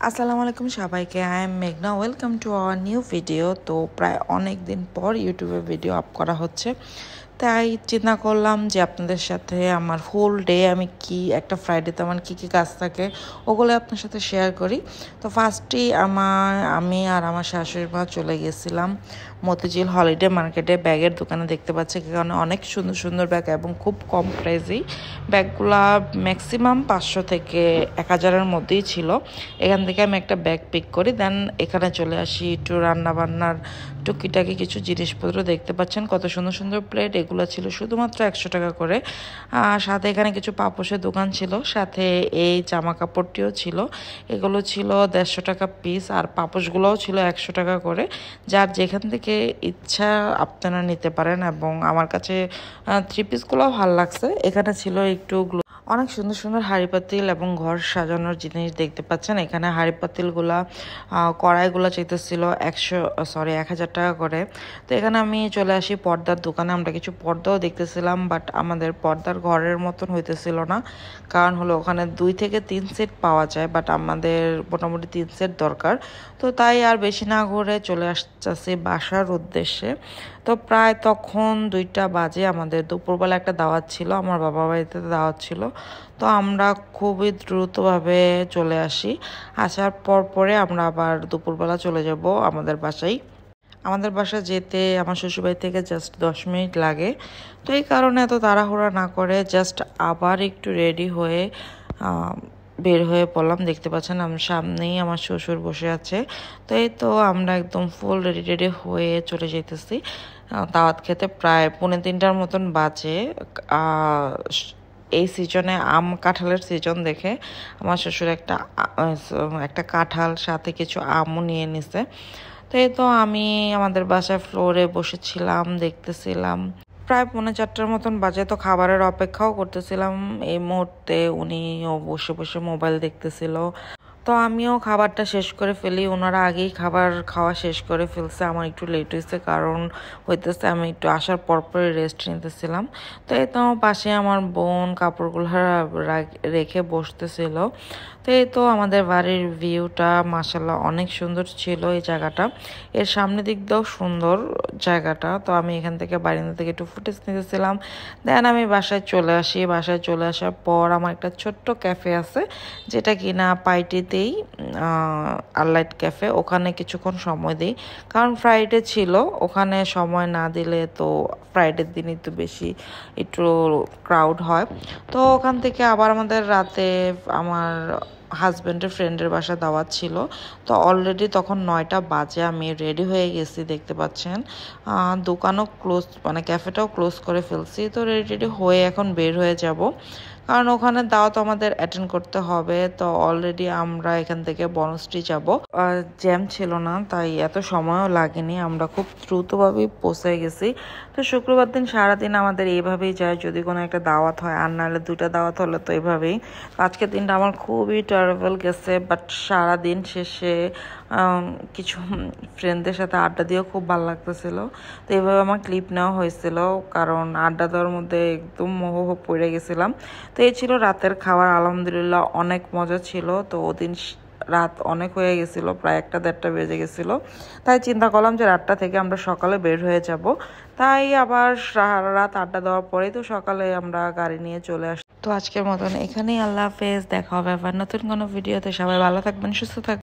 আসসালামু আলাইকুম সবাইকে। আই এম মেঘনা, welcome to our new video. তো প্রায় অনেক দিন পর ইউটিউবে ভিডিও আপ করা হচ্ছে, তাই চিন্তা করলাম যে আপনাদের সাথে আমার ফুল ডে আমি কি একটা ফ্রাইডেতে আমার কী কী কাজ থাকে ওগুলো আপনার সাথে শেয়ার করি। তো ফার্স্টেই আমি আর আমার শাশুড়ি মা চলে গেছিলাম মতিঝিল হলিডে মার্কেটে ব্যাগের দোকানে। দেখতে পাচ্ছি এখানে অনেক সুন্দর সুন্দর ব্যাগ এবং খুব কম প্রাইসেই ব্যাগগুলা ম্যাক্সিমাম 500 থেকে 1000-এর মধ্যেই ছিল। এখান থেকে আমি একটা ব্যাগ পিক করি, দেন এখানে চলে আসি একটু রান্নাবান্নার টুকিটাকি কিছু জিনিসপত্র। দেখতে পাচ্ছেন কত সুন্দর সুন্দর প্লেট, এগুলো ছিল শুধুমাত্র 100 টাকা করে। সাথে এখানে কিছু পাপোশের দোকান ছিল, সাথে এই জামা কাপড়টিও ছিল, এগুলো ছিল 150 টাকা পিস, আর পাপোশগুলোও ছিল 100 টাকা করে। যার যেখান থেকে ইচ্ছা আপনারা নিতে পারেন, এবং আমার কাছে 3 পিসগুলোও ভালো লাগছে। এখানে ছিল একটু অনেক সুন্দর সুন্দর হাঁড়ি পাতিল এবং ঘর সাজানোর জিনিস দেখতে পাচ্ছেন। এখানে হাঁড়ি পাতিলগুলা কড়াইগুলো চাইতেছিল 1000 টাকা করে। তো এখানে আমি চলে আসি পর্দার দোকানে। আমরা কিছু পর্দাও দেখতেছিলাম, বাট আমাদের পর্দার ঘরের মতন হইতেছিল না, কারণ হলো ওখানে 2 থেকে 3 সেট পাওয়া যায়, বাট আমাদের মোটামুটি 3 সেট দরকার। তো তাই আর বেশি না ঘুরে চলে আসতেছি বাসার উদ্দেশ্যে। তো প্রায় তখন 2টা বাজে। আমাদের দুপুরবেলা একটা দাওয়াত ছিল, আমার বাবা বাড়িতে দাওয়াত ছিল। তো আমরা খুবই দ্রুতভাবে চলে আসি। আসার পরে আমরা আবার দুপুরবেলা চলে যাব আমাদের বাসায়। আমাদের বাসা যেতে আমার শ্বশুরবাড়ি থেকে জাস্ট 10 মিনিট লাগে। তো এই কারণে এত তাড়াহুড়া না করে জাস্ট আবার একটু রেডি হয়ে বের হয়ে পড়লাম। দেখতে পাচ্ছেন আমার সামনেই আমার শ্বশুর বসে আছে। তো এই তো আমরা একদম ফুল রেডি হয়ে চলে যেতেছি দাওয়াত খেতে। প্রায় 2:45-টার মতন বাজে। এই সিজনে কাঁঠালের সিজন দেখে আমার শ্বশুর একটা কাঁঠাল সাথে কিছু আমও নিয়ে নিছে। তো এই তো আমি আমাদের বাসায় ফ্লোরে বসেছিলাম, দেখতেছিলাম। প্রায় 3:45-টার মতন বাজে। তো খাবারের অপেক্ষাও করতেছিলাম। এই মুহূর্তে উনিও বসে বসে মোবাইল দেখতেছিল। তো আমিও খাবারটা শেষ করে ফেলি। ওনারা আগেই খাবার খাওয়া শেষ করে ফেলছে, আমার একটু লেট হয়েছে, কারণ হইতেছে আমি একটু আসার পরপরই রেস্ট নিতেছিলাম। তো এই তো পাশে আমার বোন কাপড়গুলো রেখে বসতেছিল। তো এই তো আমাদের বাড়ির ভিউটা মাশাআল্লাহ অনেক সুন্দর ছিল এই জায়গাটা। এর সামনের দিক দিয়েও সুন্দর জায়গাটা। তো আমি এখান থেকে বারান্দা থেকে একটু ফুটেজ নিতেছিলাম। দেন আমি বাসায় চলে আসি। বাসায় চলে আসার পর আমার একটা ছোট্ট ক্যাফে আছে, যেটা কিনা পাইটিতেই আনলাইট ক্যাফে। ওখানে কিছুক্ষণ সময় দিই, কারণ ফ্রাইডে ছিল, ওখানে সময় না দিলে তো ফ্রাইডের দিনই তো বেশি একটু ক্রাউড হয়। তো ওখান থেকে আবার আমাদের রাতে আমার হাজব্যান্ডের ফ্রেন্ডের বাসা দাওয়াত ছিল। তো অলরেডি তখন 9টা বাজে, আমি রেডি হয়ে গেছি। দেখতে পাচ্ছেন দোকানও ক্লোজ, মানে ক্যাফেটাও ক্লোজ করে ফেলছি। তো রেডি হয়ে এখন বের হয়ে যাব, কারণ ওখানে দাওয়াত আমাদের অ্যাটেন্ড করতে হবে। তো অলরেডি আমরা এখান থেকে বনশ্রী যাব। জ্যাম ছিল না, তাই এত সময়ও লাগেনি, আমরা খুব দ্রুতভাবেই পৌঁছে গেছি। তো শুক্রবার দিন সারাদিন আমাদের এইভাবেই যায়, যদি কোনো একটা দাওয়াত হয়, আর নাহলে 2টা দাওয়াত হলে তো এইভাবেই। আজকের দিনটা আমার খুবই ট্রাভেল গেছে, বাট সারাদিন শেষে কিছু ফ্রেন্ডদের সাথে আড্ডা দিয়েও খুব ভালো লাগতেছিল। তো এইভাবে আমার ক্লিপ নেওয়া হয়েছিল, কারণ আড্ডা দেওয়ার মধ্যে একদম মোহ পড়ে গেছিলাম। তো এই ছিল রাতের খাবার। আলহামদুলিল্লাহ অনেক মজা ছিল। তো ওদিন রাত অনেক হয়ে গেছিল, প্রায় 1-1:30 বেজে গেছিল। তাই চিন্তা করলাম যে রাতটা থেকে আমরা সকালে বের হয়ে যাব। তাই আবার রাত আড্ডা দেওয়ার পরেই তো সকালে আমরা গাড়ি নিয়ে চলে আসি। তো আজকের মতন এখানেই, আল্লাহ হাফেজ। দেখা হবে আবার নতুন কোনো ভিডিওতে। সবাই ভালো থাকবেন, সুস্থ থাকবেন।